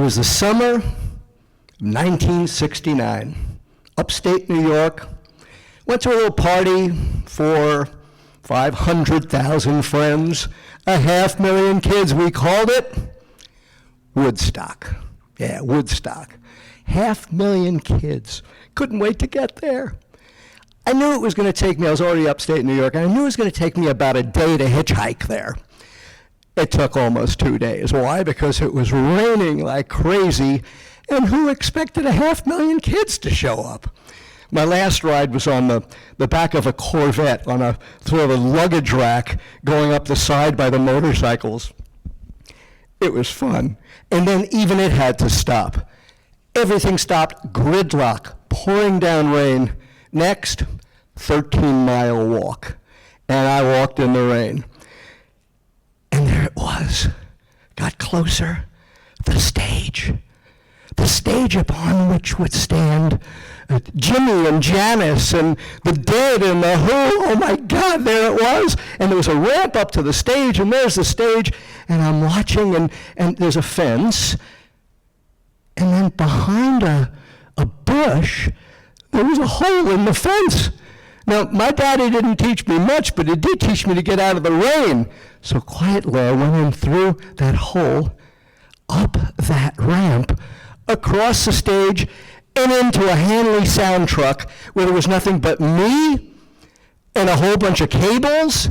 was the summer of 1969, upstate New York. Went to a little party for 500,000 friends, 500,000 kids. We called it Woodstock. Yeah, Woodstock. 500,000 kids. Couldn't wait to get there. I knew it was going to take me, I was already upstate New York, and I knew it was going to take me about a day to hitchhike there. It took almost 2 days. Why? Because it was raining like crazy, and who expected 500,000 kids to show up? My last ride was on the back of a Corvette on a sort of a luggage rack going up the side by the motorcycles. It was fun. And then even it had to stop. Everything stopped, gridlock, pouring down rain. Next, 13-mile walk. And I walked in the rain. And there it was. Got closer. The stage. The stage upon which would stand Jimmy and Janice and the Dead and the Who. Oh my God, there it was. And there was a ramp up to the stage, and there's the stage, and I'm watching, and there's a fence. And then behind a bush, there was a hole in the fence. Now, my daddy didn't teach me much, but he did teach me to get out of the rain. So quietly, I went in through that hole, up that ramp, across the stage, and into a Hanley sound truck where there was nothing but me and a whole bunch of cables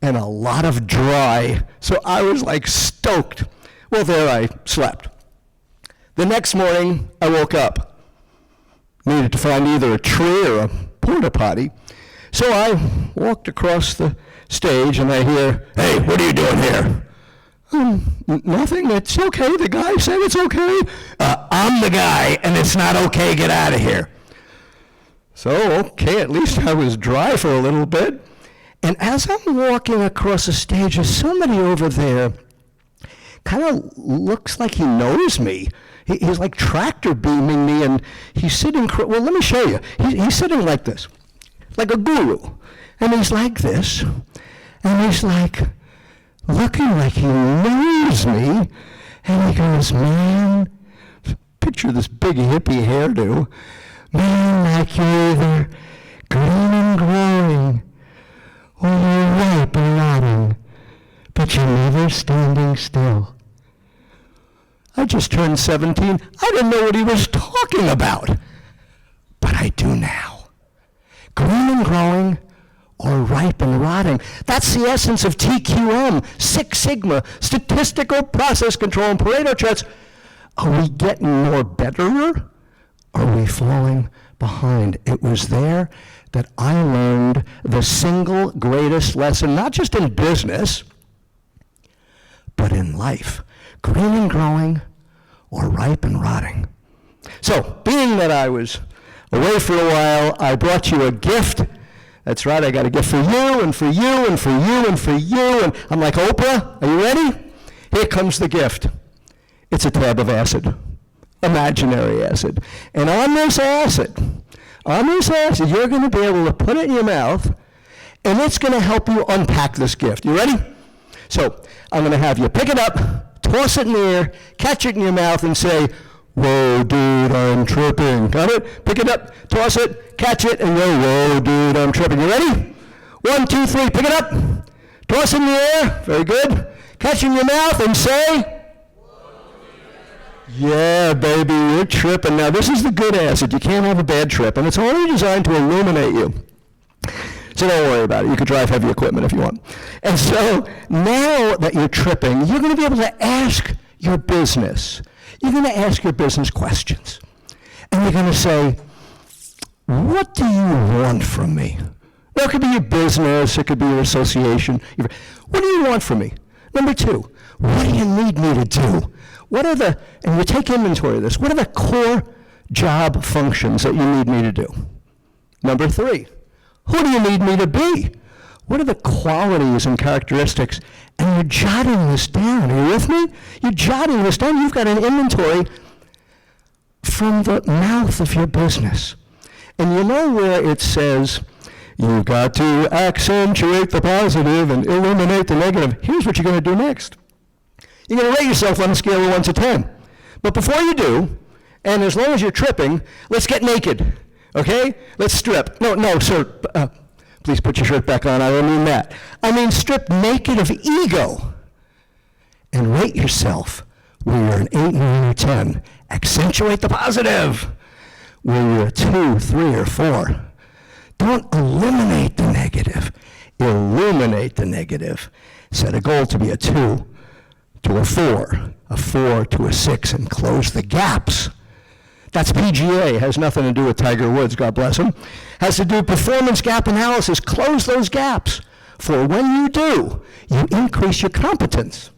and a lot of dry. So I was like stoked. Well, there I slept. The next morning, I woke up. Needed to find either a tree or a porta potty. So I walked across the stage and I hear, "Hey, what are you doing here?" Nothing, it's okay. The guy said it's okay. I'm the guy, and it's not okay. Get out of here. So, okay, at least I was dry for a little bit. And as I'm walking across the stage, there's somebody over there, kind of looks like he knows me. He's like tractor beaming me, and he's sitting, well, let me show you. He's sitting like this, like a guru. And he's like this, and he's like, looking like he knows me, and he goes, "Man," picture this big hippie hairdo, "Man, like you're either green and growing, or you're ripe and rotting, but you're never standing still." I just turned 17. I didn't know what he was talking about, but I do now. Green and growing, or ripe and rotting. That's the essence of TQM, Six Sigma, statistical process control, and Pareto charts. Are we getting more better? Or are we falling behind? It was there that I learned the single greatest lesson, not just in business, but in life. Green and growing, or ripe and rotting. So, being that I was away for a while, I brought you a gift. That's right, I got a gift for you, and for you, and for you, and for you. And I'm like, Oprah, are you ready? Here comes the gift. It's a tab of acid, imaginary acid. And on this acid, you're going to be able to put it in your mouth, and it's going to help you unpack this gift. You ready? So I'm going to have you pick it up, toss it in the air, catch it in your mouth, and say, "Whoa, dude, I'm tripping." Got it? Pick it up, toss it, catch it, and go, "Whoa, dude, I'm tripping." You ready? 1, 2, 3, pick it up, toss it in the air. Very good. Catch it in your mouth and say, "Yeah, baby, you're tripping." Now, this is the good acid. You can't have a bad trip, and it's only designed to illuminate you. So don't worry about it. You can drive heavy equipment if you want. And so now that you're tripping, you're going to be able to ask your business. You're going to ask your business questions. And you're going to say, "What do you want from me?" Now, it could be your business. It could be your association. What do you want from me? Number 2, what do you need me to do? What are the, and you take inventory of this, what are the core job functions that you need me to do? Number 3, who do you need me to be? What are the qualities and characteristics? And you're jotting this down. Are you with me? You're jotting this down. You've got an inventory from the mouth of your business. And you know where it says, you've got to accentuate the positive and illuminate the negative. Here's what you're going to do next. You're going to rate yourself on a scale of 1 to 10. But before you do, and as long as you're tripping, let's get naked, okay? Let's strip. No, sir, please put your shirt back on. I don't mean that. I mean strip naked of ego and rate yourself where you're an 8, 9, or 10. Accentuate the positive where you're a 2, 3, or 4. Don't eliminate the negative. Illuminate the negative. Set a goal to be a 2 to a 4, a 4 to a 6, and close the gaps. That's PGA. Has nothing to do with Tiger Woods, God bless him. Has to do with performance gap analysis. Close those gaps. For when you do, you increase your competence,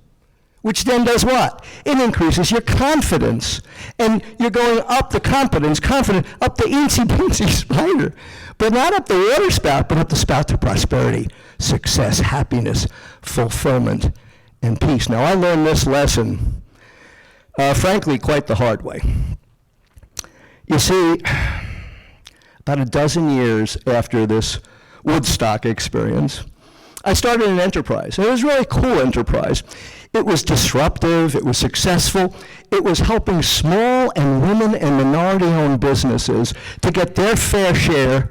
which then does what? It increases your confidence. And you're going up the confident, up the eensy-beensy spider. But not up the water spout, but up the spout to prosperity, success, happiness, fulfillment, and peace. Now, I learned this lesson, frankly, quite the hard way. You see, about a dozen years after this Woodstock experience, I started an enterprise. And it was a really cool enterprise. It was disruptive, it was successful, it was helping small and women and minority-owned businesses to get their fair share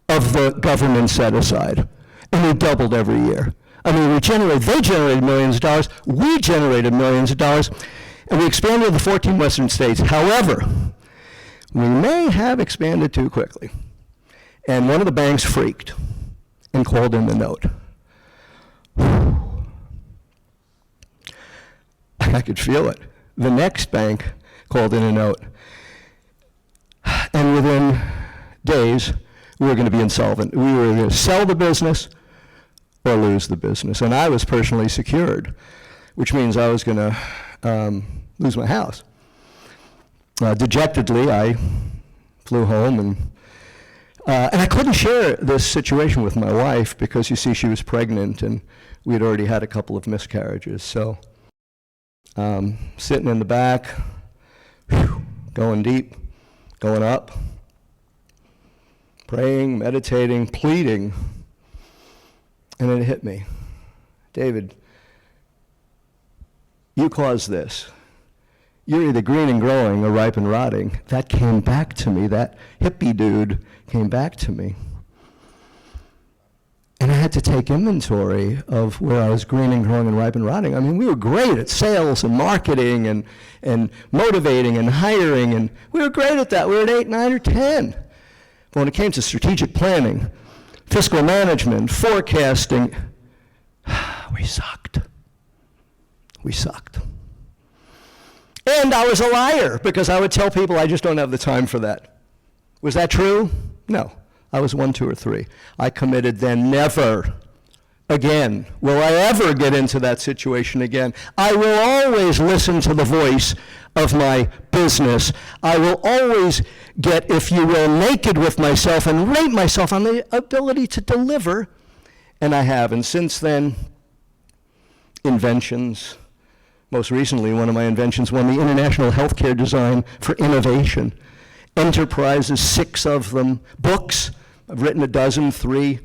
of the government set aside. And we doubled every year. I mean, they generated millions of dollars, we generated millions of dollars, and we expanded to the 14 western states. However, we may have expanded too quickly. And one of the banks freaked and called in the note. I could feel it. The next bank called in a note. And within days, we were going to be insolvent. We were going to sell the business or lose the business. And I was personally secured, which means I was going to lose my house. Dejectedly, I flew home, and I couldn't share this situation with my wife because, you see, she was pregnant, and we had already had a couple of miscarriages. So sitting in the back, going deep, going up, praying, meditating, pleading, and it hit me. David, you caused this. You're either green and growing or ripe and rotting. That came back to me. That hippie dude came back to me. And I had to take inventory of where I was green and growing and ripe and rotting. I mean, we were great at sales and marketing and motivating and hiring, and we were great at that. We were at 8, 9, or 10. But when it came to strategic planning, fiscal management, forecasting, we sucked. We sucked. And I was a liar because I would tell people I just don't have the time for that. Was that true? No. I was 1, 2, or 3. I committed then never again will I ever get into that situation again. I will always listen to the voice of my business. I will always get, if you will, naked with myself and rate myself on the ability to deliver. And I have. And since then, inventions. Most recently, one of my inventions won the International Healthcare Design for Innovation. Enterprises, 6 of them. Books, I've written a dozen, 3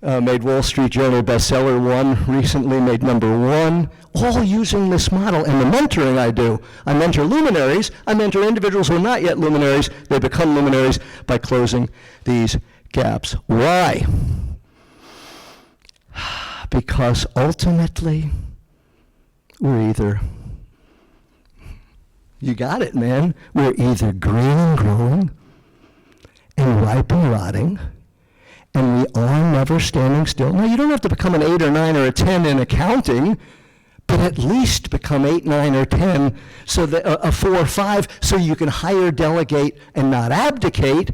made Wall Street Journal bestseller, 1 recently made #1, all using this model. And the mentoring I do, I mentor luminaries, I mentor individuals who are not yet luminaries. They become luminaries by closing these gaps. Why? Because ultimately, we're either, you got it, man, we're either green and growing and ripe and rotting, and we are never standing still. Now, you don't have to become an 8 or 9 or a 10 in accounting, but at least become 8, 9, or 10, so that a 4 or 5, so you can hire, delegate, and not abdicate.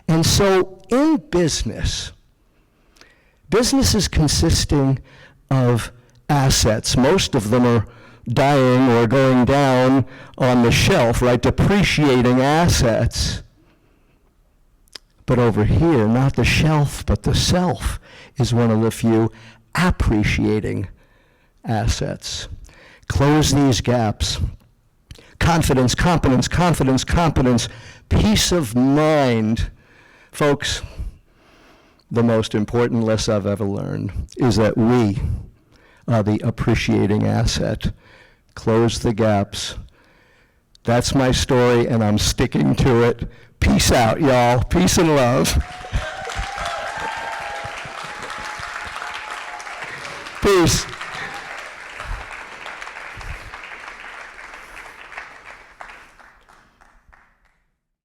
And so in business, businesses consisting of assets, most of them are dying or going down on the shelf, right? Depreciating assets. But over here, not the shelf, but the self is one of the few appreciating assets. Close these gaps. Confidence, competence, confidence, competence, peace of mind. Folks, the most important lesson I've ever learned is that we are the appreciating asset. Close the gaps. That's my story, and I'm sticking to it. Peace out, y'all. Peace and love. Peace.